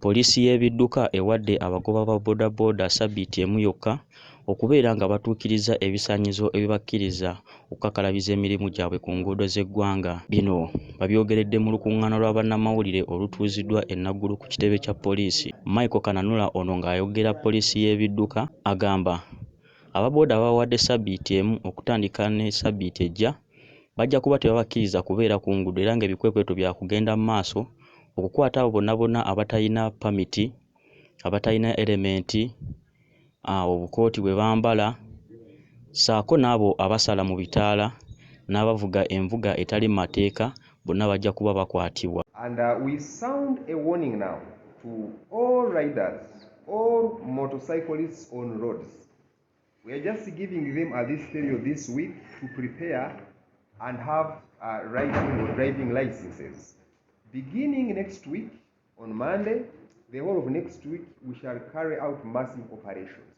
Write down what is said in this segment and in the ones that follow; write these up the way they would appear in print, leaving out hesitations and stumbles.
Poliisi y'ebidduka ewadde abagoba ba bodaboda Sabiiti emu yokka okubeera nga batuukiriza ebisaanyizo ebibakkiriza okukakalabiza emirimu gyabwe ku nguudo z'eggwanga. Bino babyogeredde mu lukuŋŋaana lwa bannamawulire olutuuziddwa e Naggulu ku kitebe kya poliisi. Michael Kananula ono ng'ayogera poliisi y'ebidduka agamba ababooda bawadde Sabiiti emu okutandika ne Sabiiti ejja bajja kuba tebabakkiriza kubeera ku nguudo era ng'ebikwekweto bya kugenda mu maaso okukwata abo bonna abatalina pamiti, abatalina elementi, obukooti bwe bambala, ssaako n'abo abasala mu bitaala n'abavuga envuga etali mu mateeka bonna bajja kuba bakwatibwa. And we sound a warning now to all riders, all motorcyclists on roads. We are just giving them at this period this week to prepare and have riding or driving licenses. Beginning next week, on Monday, the whole of next week, we shall carry out massive operations.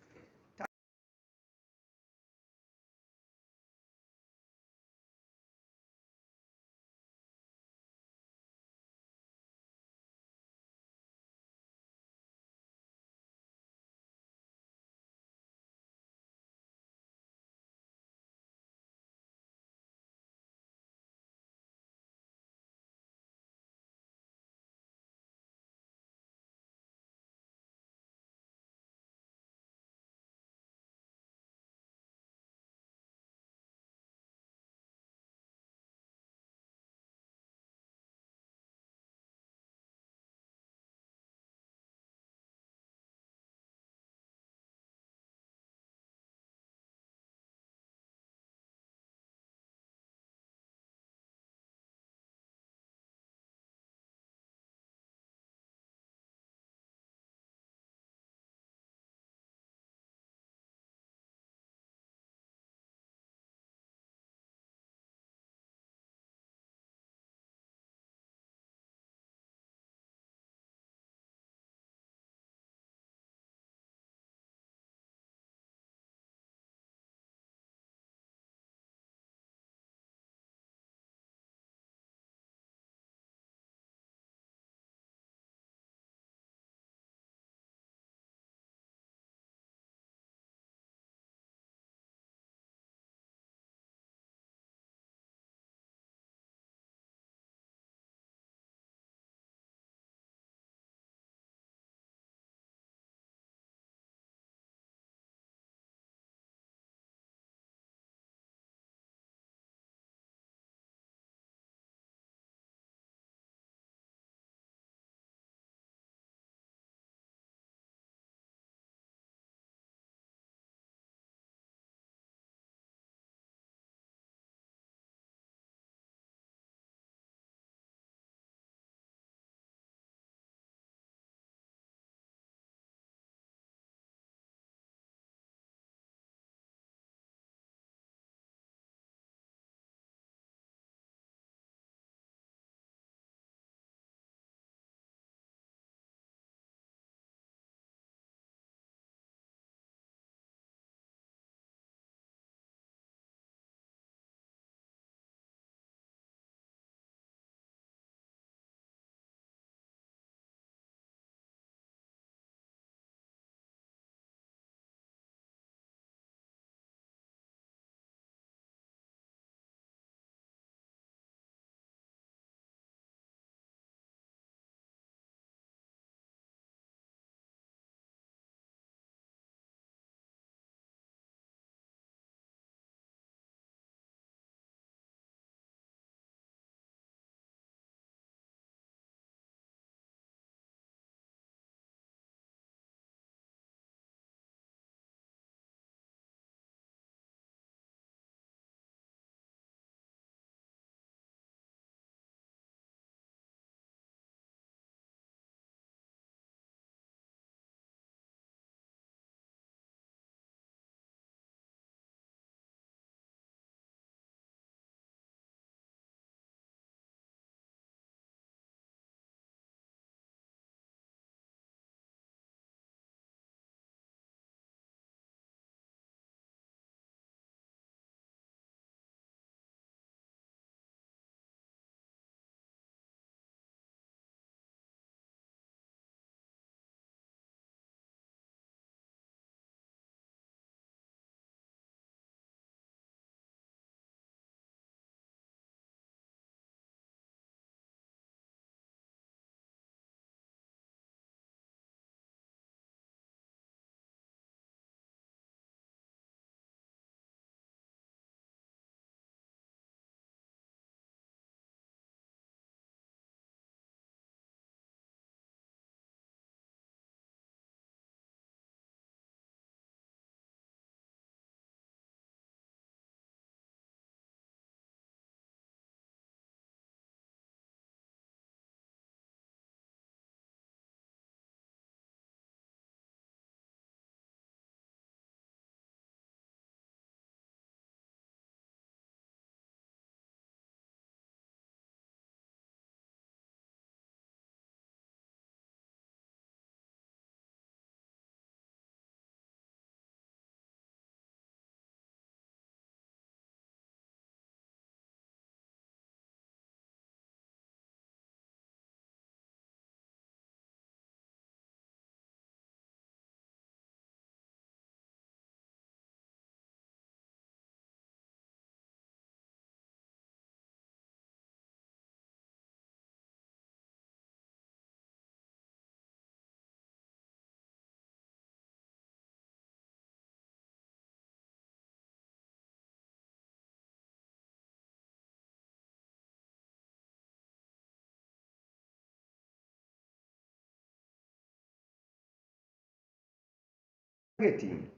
targeting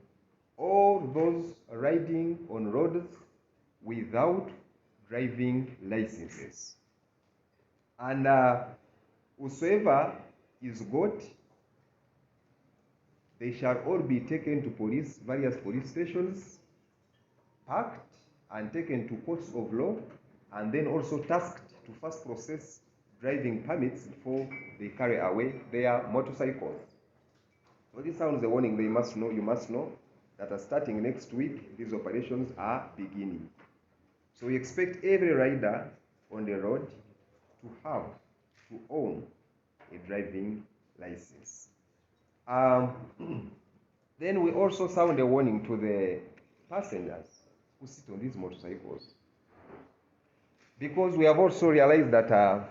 all those riding on roads without driving licenses. And whosoever is got, they shall all be taken to various police stations, packed and taken to courts of law, and then also tasked to first process driving permits before they carry away their motorcycles. So this sounds a warning. You must know that starting next week, these operations are beginning. So we expect every rider on the road to own a driving license. Then we also sound a warning to the passengers who sit on these motorcycles, because we have also realized that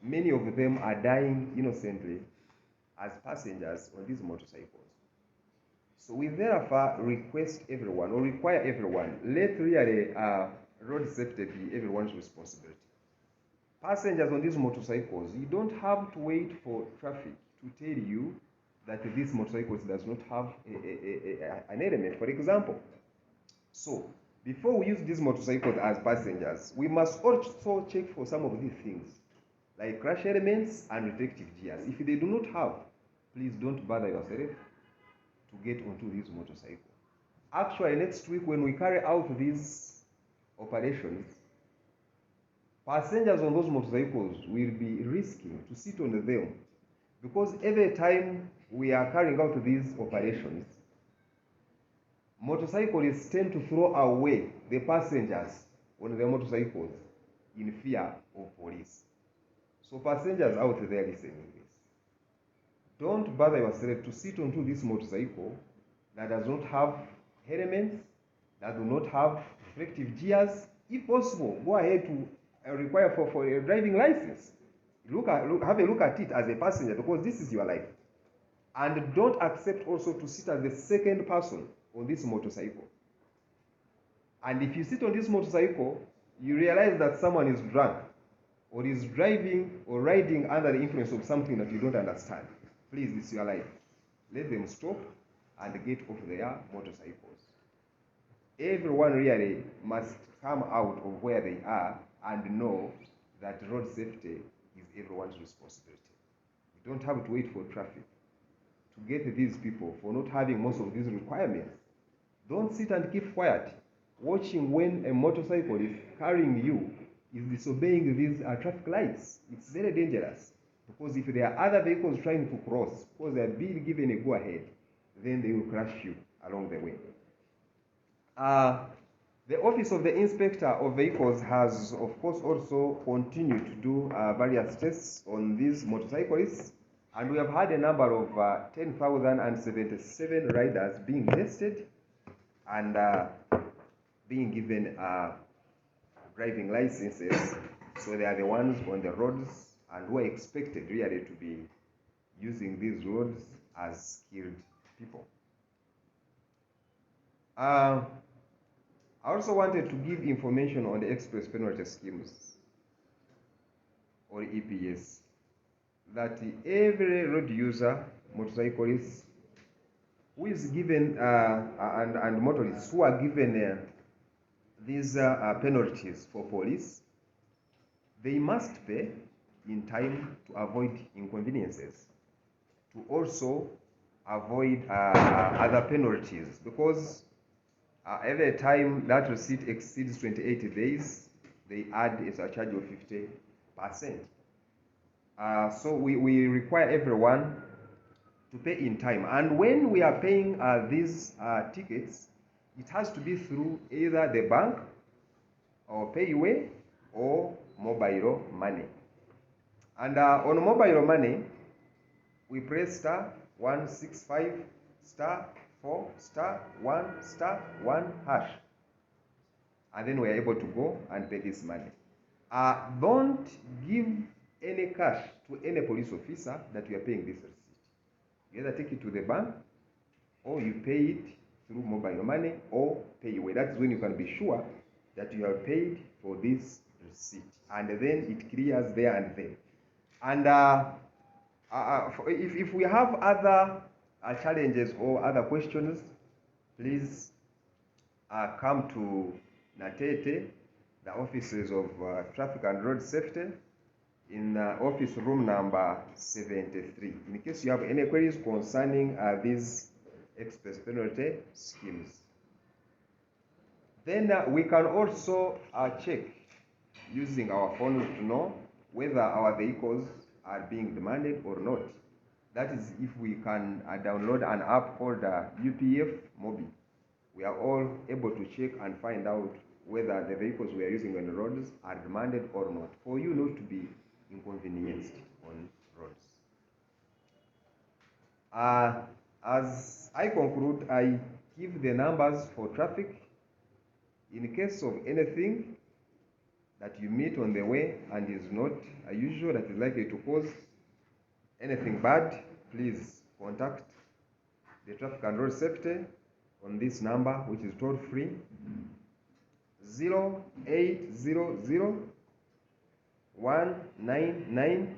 many of them are dying innocently as passengers on these motorcycles. So we therefore request everyone, or require everyone, let really road safety be everyone's responsibility. Passengers on these motorcycles, you don't have to wait for traffic to tell you that this motorcycle does not have an element, for example. So before we use these motorcycles as passengers, we must also check for some of these things, like crash elements and reflective gears. If they do not have, please don't bother yourself to get onto this motorcycle. Actually, next week when we carry out these operations, passengers on those motorcycles will be risking to sit on them, because every time we are carrying out these operations, motorcyclists tend to throw away the passengers on the motorcycles in fear of police. So passengers out there listening this, don't bother yourself to sit onto this motorcycle that does not have helmets, that do not have reflective gears. If possible, go ahead to require for a driving license. Have a look at it as a passenger, because this is your life. And don't accept also to sit as the second person on this motorcycle. And if you sit on this motorcycle, you realize that someone is drunk or is driving or riding under the influence of something that you don't understand, please, it's your life. Let them stop and get off their motorcycles. Everyone really must come out of where they are and know that road safety is everyone's responsibility. You don't have to wait for traffic to get these people for not having most of these requirements. Don't sit and keep quiet, watching when a motorcycle is carrying you is disobeying these traffic lights. It's very dangerous, because if there are other vehicles trying to cross, because they are being given a go-ahead, then they will crash you along the way. The Office of the Inspector of Vehicles has, of course, also continued to do various tests on these motorcyclists, and we have had a number of 10,077 riders being tested and being given driving licenses. So they are the ones on the roads and who are expected really to be using these roads as skilled people. I also wanted to give information on the express penalty schemes, or EPS, that every road user, motorcyclist, who is given and motorists who are given these penalties for police, they must pay in time to avoid inconveniences, to also avoid other penalties, because every time that receipt exceeds 28 days, they add a surcharge of 50%. So we require everyone to pay in time. And when we are paying these tickets, it has to be through either the bank or payway or mobile money. And on mobile money, we press *165 *4 *1 *1 #, and then we are able to go and pay this money. Don't give any cash to any police officer that you are paying this receipt. You either take it to the bank, or you pay it through mobile money or payway. That's when you can be sure that you have paid for this receipt, and then it clears there and then. And if we have other challenges or other questions, please come to Natete, the offices of Traffic and Road Safety, in office room number 73. In case you have any queries concerning these express penalty schemes. Then we can also check using our phones to know whether our vehicles are being demanded or not. That is if we can download an app called UPF Mobi. We are all able to check and find out whether the vehicles we are using on the roads are demanded or not, for you not to be inconvenienced on roads. As I conclude, I give the numbers for traffic. In case of anything that you meet on the way and is not usual, that is likely to cause anything bad, please contact the Traffic and Road Safety on this number, which is toll free 0800 199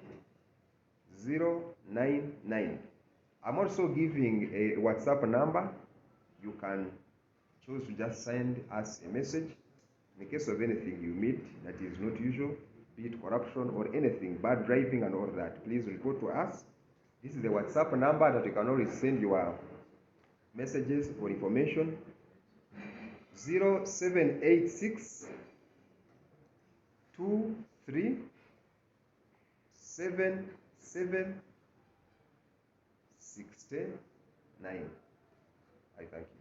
099. I'm also giving a WhatsApp number. You can choose to just send us a message in case of anything you meet that is not usual, be it corruption or anything, bad driving and all that. Please report to us. This is the WhatsApp number that you can always send your messages or information. 0786 23 77 69. I thank you.